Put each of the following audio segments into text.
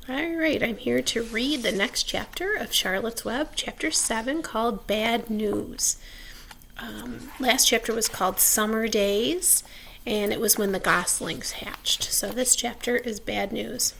All right, I'm here to read the next chapter of Charlotte's Web, chapter 7, called Bad News. Last chapter was called Summer Days, and it was when the goslings hatched. So this chapter is Bad News.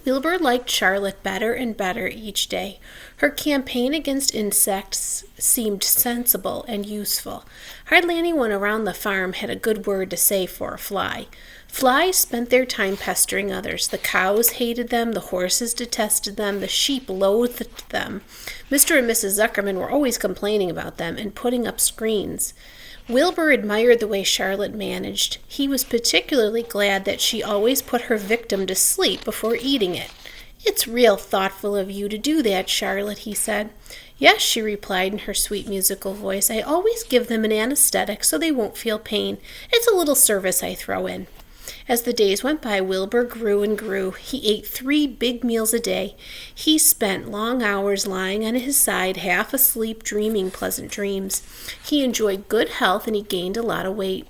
Wilbur liked Charlotte better and better each day. Her campaign against insects seemed sensible and useful. Hardly anyone around the farm had a good word to say for a fly. Flies spent their time pestering others. The cows hated them, the horses detested them, the sheep loathed them. Mr. and Mrs. Zuckerman were always complaining about them and putting up screens. Wilbur admired the way Charlotte managed. He was particularly glad that she always put her victim to sleep before eating it. "It's real thoughtful of you to do that, Charlotte," he said. "Yes," she replied in her sweet musical voice. "I always give them an anesthetic so they won't feel pain. It's a little service I throw in." As the days went by, Wilbur grew and grew. He ate 3 big meals a day. He spent long hours lying on his side, half asleep, dreaming pleasant dreams. He enjoyed good health, and he gained a lot of weight.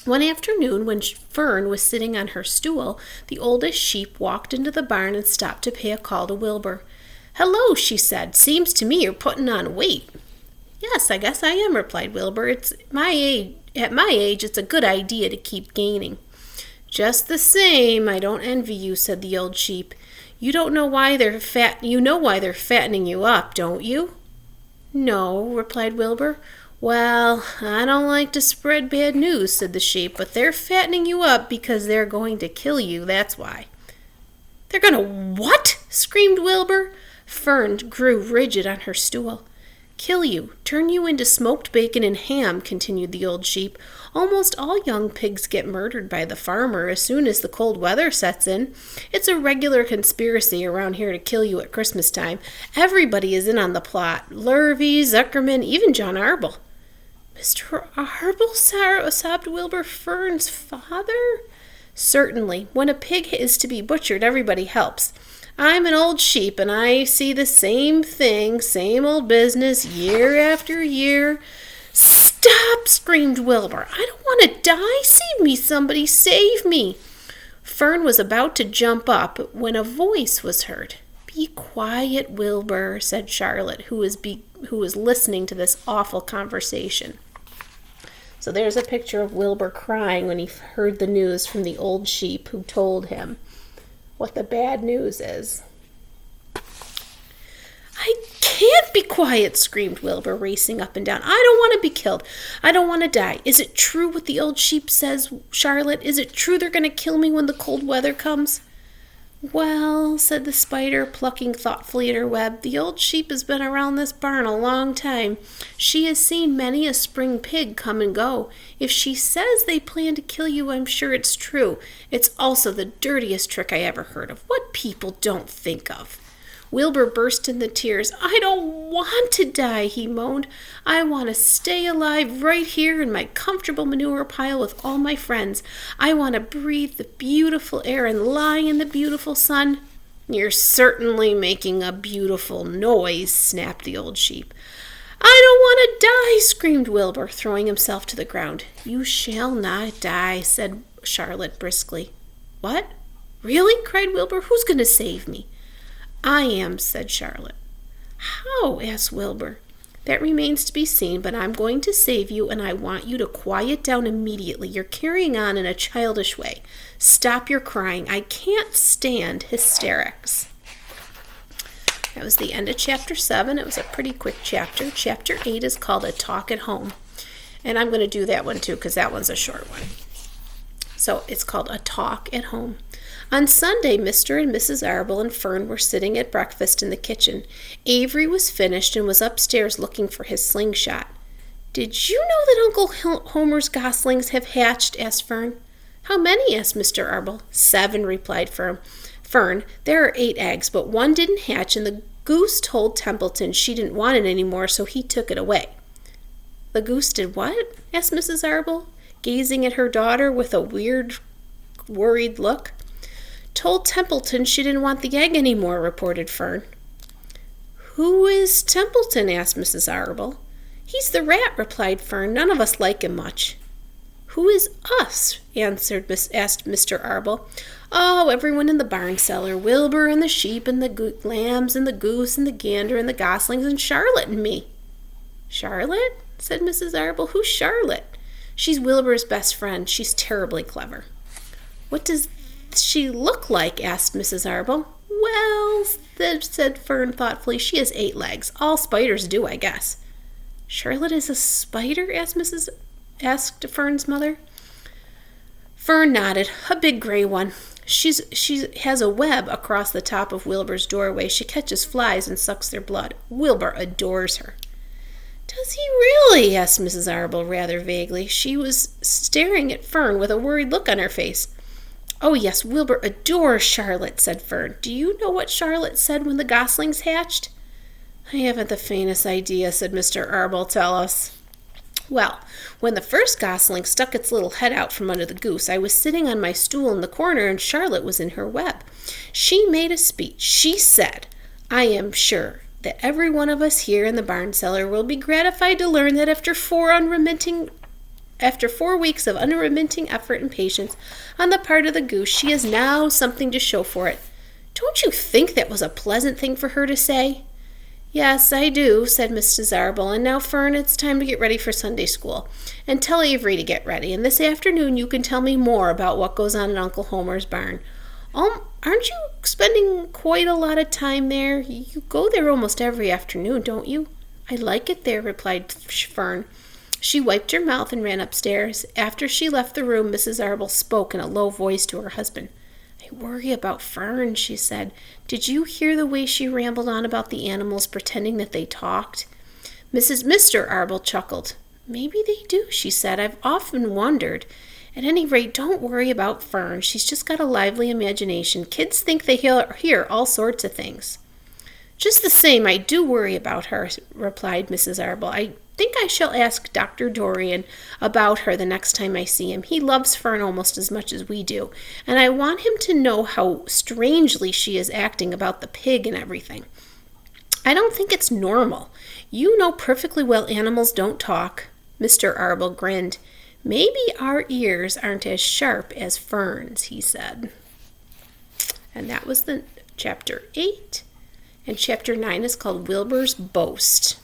One afternoon, when Fern was sitting on her stool, the oldest sheep walked into the barn and stopped to pay a call to Wilbur. "Hello," she said. "Seems to me you're putting on weight." "Yes, I guess I am," replied Wilbur. At my age, it's a good idea to keep gaining." "Just the same, I don't envy you," said the old sheep. You know why they're fattening you up, don't you?" "No," replied Wilbur. "Well, I don't like to spread bad news," said the sheep, "but they're fattening you up because they're going to kill you, that's why." "They're going to what?" screamed Wilbur. Fern grew rigid on her stool. "Kill you, turn you into smoked bacon and ham," continued the old sheep. "Almost all young pigs get murdered by the farmer as soon as the cold weather sets in. It's a regular conspiracy around here to kill you at Christmas time. Everybody is in on the plot. Lurvy, Zuckerman, even John Arble." "Mr. Arble?" sobbed Wilbur. "Fern's father?" "Certainly. When a pig is to be butchered, everybody helps. I'm an old sheep, and I see the same thing, same old business, year after year." "Stop!" screamed Wilbur. "I don't want to die. Save me, somebody, save me." Fern was about to jump up when a voice was heard. "Be quiet, Wilbur," said Charlotte, who was listening to this awful conversation. So there's a picture of Wilbur crying when he heard the news from the old sheep who told him what the bad news is. "I can't be quiet," screamed Wilbur, racing up and down. "I don't want to be killed. I don't want to die. Is it true what the old sheep says, Charlotte? Is it true they're going to kill me when the cold weather comes?" "Well," said the spider, plucking thoughtfully at her web, "the old sheep has been around this barn a long time. She has seen many a spring pig come and go. If she says they plan to kill you, I'm sure it's true. It's also the dirtiest trick I ever heard of. What people don't think of." Wilbur burst into tears. "I don't want to die," he moaned. "I want to stay alive right here in my comfortable manure pile with all my friends. I want to breathe the beautiful air and lie in the beautiful sun." "You're certainly making a beautiful noise," snapped the old sheep. "I don't want to die," screamed Wilbur, throwing himself to the ground. "You shall not die," said Charlotte briskly. "What? Really?" cried Wilbur. "Who's going to save me?" "I am," said Charlotte. "How?" asked Wilbur. "That remains to be seen, but I'm going to save you, and I want you to quiet down immediately. You're carrying on in a childish way. Stop your crying. I can't stand hysterics." That was the end of chapter 7. It was a pretty quick chapter. Chapter 8 is called A Talk at Home. And I'm going to do that one too because that one's a short one. So it's called A Talk at Home. On Sunday, Mr. and Mrs. Arble and Fern were sitting at breakfast in the kitchen. Avery was finished and was upstairs looking for his slingshot. "Did you know that Uncle Homer's goslings have hatched?" asked Fern. "How many?" asked Mr. Arble. "7," replied Fern. "There are 8 eggs, but one didn't hatch, and the goose told Templeton she didn't want it anymore, so he took it away." "The goose did what?" asked Mrs. Arble, gazing at her daughter with a weird, worried look. "Told Templeton she didn't want the egg anymore," reported Fern. "Who is Templeton?" asked Mrs. Arble. "He's the rat," replied Fern. "None of us like him much." "Who is us?" asked Mr. Arble. Oh, everyone in the barn cellar, Wilbur and the sheep and the lambs and the goose and the gander and the goslings and Charlotte and me. Charlotte? Said Mrs. Arble. Who's Charlotte? She's Wilbur's best friend. She's terribly clever. What does she look like? Asked Mrs. Arble. Well, said Fern thoughtfully, she has 8 legs. All spiders do, I guess. Charlotte is a spider? asked Fern's mother. Fern nodded. A big gray one. She has a web across the top of Wilbur's doorway. She catches flies and sucks their blood. Wilbur adores her. Does he really? Asked Mrs. Arble rather vaguely. She was staring at Fern with a worried look on her face. Oh, yes, Wilbur adores Charlotte, said Fern. Do you know what Charlotte said when the goslings hatched? I haven't the faintest idea, said Mr. Arble. Tell us. Well, when the first gosling stuck its little head out from under the goose, I was sitting on my stool in the corner and Charlotte was in her web. She made a speech. She said, I am sure that every one of us here in the barn cellar will be gratified to learn that after 4 weeks of unremitting effort and patience on the part of the goose, she has now something to show for it. Don't you think that was a pleasant thing for her to say? Yes, I do, said Mrs. Arble. And now, Fern, it's time to get ready for Sunday school. And tell Avery to get ready. And this afternoon you can tell me more about what goes on in Uncle Homer's barn. Aren't you spending quite a lot of time there? You go there almost every afternoon, don't you? I like it there, replied Fern. She wiped her mouth and ran upstairs. After she left the room, Mrs. Arble spoke in a low voice to her husband. I worry about Fern, she said. Did you hear the way she rambled on about the animals pretending that they talked? Mr. Arble chuckled. Maybe they do, she said. I've often wondered. At any rate, don't worry about Fern. She's just got a lively imagination. Kids think they hear all sorts of things. Just the same, I do worry about her, replied Mrs. Arble. I think I shall ask Dr. Dorian about her the next time I see him. He loves Fern almost as much as we do, and I want him to know how strangely she is acting about the pig and everything. I don't think it's normal. You know perfectly well animals don't talk. Mr. Arble grinned. Maybe our ears aren't as sharp as Fern's, he said. And that was the chapter 8. And chapter 9 is called Wilbur's Boast.